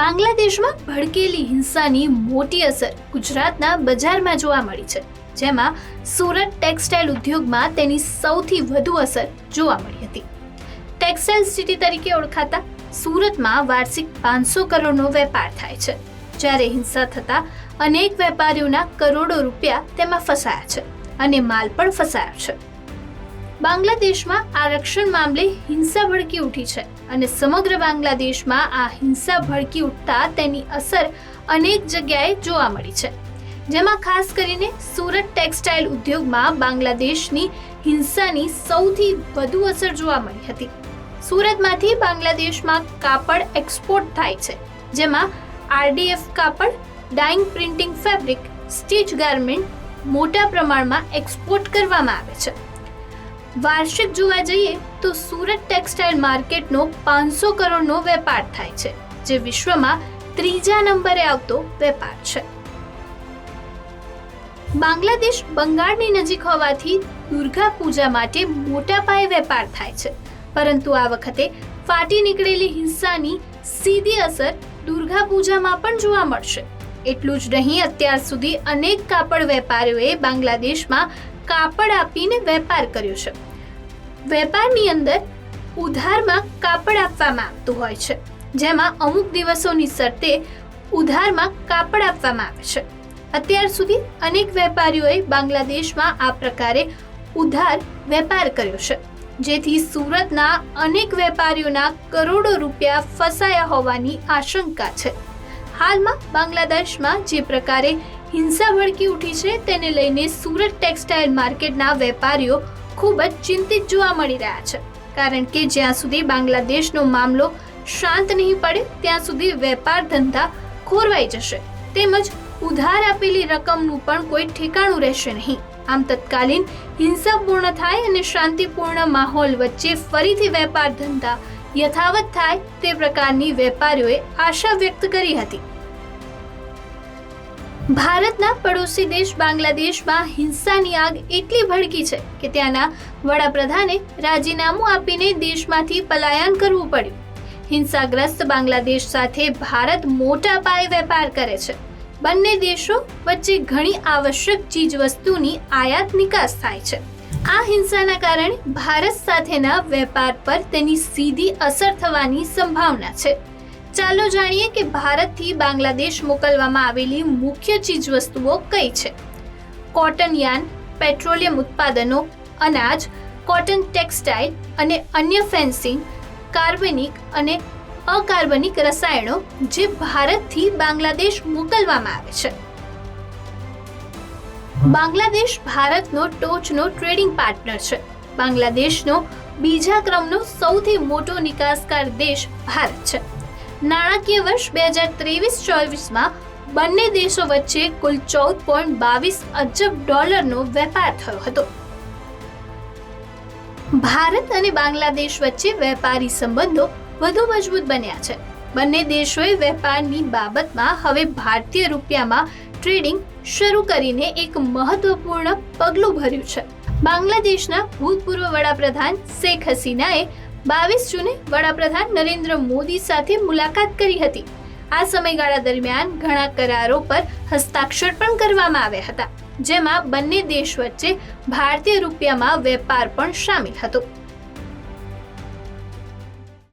બાંગ્લાદેશમાં ભડકેલી હિંસાની મોટી અસર ગુજરાતના બજારમાં જોવા મળી છે, જેમાં સુરત ટેક્સટાઇલ ઉદ્યોગમાં તેની સૌથી વધુ અસર જોવા મળી હતી. ટેક્સટાઇલ સિટી તરીકે ઓળખાતા સુરતમાં વાર્ષિક 500 કરોડનો વેપાર થાય છે, જ્યારે હિંસા થતા અનેક વેપારીઓના કરોડો રૂપિયા તેમાં ફસાયા છે અને માલ પણ ફસાયો છે. બાંગ્લાદેશમાં આરક્ષણ મામલે હિંસા ભડકી ઉઠી છે અને સમગ્ર બાંગ્લાદેશમાં આ હિંસા ભડકી ઉઠતા તેની અસર અનેક જગ્યાએ જોવા મળી છે, જેમાં ખાસ કરીને સુરત ટેક્સટાઇલ ઉદ્યોગમાં બાંગ્લાદેશની હિંસાની સૌથી વધુ અસર જોવા મળી હતી. સુરતમાંથી બાંગ્લાદેશમાં કાપડ એક્સપોર્ટ થાય છે, જેમાં RDF કાપડ, dying printing fabric, stitch garment મોટા પ્રમાણમાં એક્સપોર્ટ કરવામાં આવે છે. વાર્ષિક જોવા જઈએ તો સુરત ટેક્સટાઇલ માર્કેટનો 500 કરોડનો વેપાર થાય છે, જે વિશ્વમાં ત્રીજા નંબરે આવતો વેપાર છે. બાંગ્લાદેશ બંગાળની નજીક હોવાથી દુર્ગા પૂજા માટે મોટા પાયે વેપાર થાય છે, પરંતુ આ વખતે ફાટી નીકળેલી હિંસાની સીધી અસર દુર્ગા પૂજામાં પણ જોવા મળશે. એટલું જ નહીં, અત્યાર સુધી અનેક કાપડ વેપારીઓએ બાંગ્લાદેશમાં કાપડ આપીને વેપાર કર્યો છે. વેપારની અંદર ઉધારમાં કાપડ આપવામાં આવતું હોય છે, જેમાં અમુક દિવસોની શરતે ઉધારમાં કાપડ આપવામાં આવે છે. અત્યાર સુધી અનેક વેપારીઓએ બાંગ્લાદેશમાં આ પ્રકારે ઉધાર વેપાર કર્યો છે, જેથી સુરતના અનેક વેપારીઓના કરોડો રૂપિયા ફસાયા હોવાની આશંકા છે. હાલમાં બાંગ્લાદેશમાં જે પ્રકારે હિંસા ભડકી ઉઠી છે, તેને લઈને સુરત ટેક્સટાઇલ માર્કેટના વેપારીઓ ખૂબ જ ચિંતિત જોવા મળી રહ્યા છે, કારણ કે જ્યાં સુધી બાંગ્લાદેશનો મામલો શાંત નહીં પડે ત્યાં સુધી વેપાર ધંધા ખોરવાઈ જશે, તેમજ ઉધાર આપેલી રકમનું પણ કોઈ ઠેકાણું રહેશે નહીં. આમ તત્કાલીન હિંસા પૂર્ણ થાય અને શાંતિપૂર્ણ માહોલ વચ્ચે ફરીથી વેપાર ધંધા યથાવત થાય તે પ્રકારની વેપારીઓએ આશા વ્યક્ત કરી હતી. ભારતના પડોશી દેશ બાંગ્લાદેશમાં હિંસાની આગ એટલી ભડકી છે કે ત્યાંના વડાપ્રધાને રાજીનામું આપીને દેશમાંથી પલાયન કરવું પડ્યું. હિંસાગ્રસ્ત બાંગ્લાદેશ સાથે ભારત મોટા પાયે વેપાર કરે છે. બંને દેશો વચ્ચે ઘણી આવશ્યક ચીજવસ્તુની આયાત નિકાસ થાય છે. આ હિંસાના કારણે ભારત સાથેના વેપાર પર તેની સીધી અસર થવાની સંભાવના છે. ચાલો જાણીએ કે ભારતથી બાંગ્લાદેશ મોકલવામાં આવેલી મુખ્ય ચીજવસ્તુઓ કઈ છે. કોટન યાર્ન, પેટ્રોલિયમ ઉત્પાદનો, અનાજ, કોટન ટેક્સટાઇલ અને અન્ય ફેન્સિંગ, કાર્બનિક અને અકાર્બનિક રસાયણો જે ભારતથી બાંગ્લાદેશ મોકલવામાં આવે છે. બાંગ્લાદેશ ભારતનો ટોચનો ટ્રેડિંગ પાર્ટનર છે. બાંગ્લાદેશનો બીજા ક્રમનો સૌથી મોટો નિકાસકાર દેશ ભારત છે. નાણાકીય વર્ષ 2023-24માં બંને દેશો વચ્ચે કુલ $14.22 અબજ વેપાર થયો હતો. ભારત અને બાંગ્લાદેશ વચ્ચે વેપારી સંબંધો વધુ મજબૂત બન્યા છે. બંને દેશોએ વેપારની બાબતમાં હવે ભારતીય રૂપિયામાં ટ્રેડિંગ શરૂ કરીને એક મહત્વપૂર્ણ પગલું ભર્યું છે. બાંગ્લાદેશના ભૂતપૂર્વ વડાપ્રધાન શેખ હસીનાએ 22 જૂને વડાપ્રધાન નરેન્દ્ર મોદી સાથે મુલાકાત કરી હતી. આ સમયગાળા દરમિયાન ઘણા કરારો પર હસ્તાક્ષર પણ કરવામાં આવ્યા હતા, જેમાં બંને દેશ વચ્ચે ભારતીય રૂપિયામાં વેપાર પણ શામિલ હતો.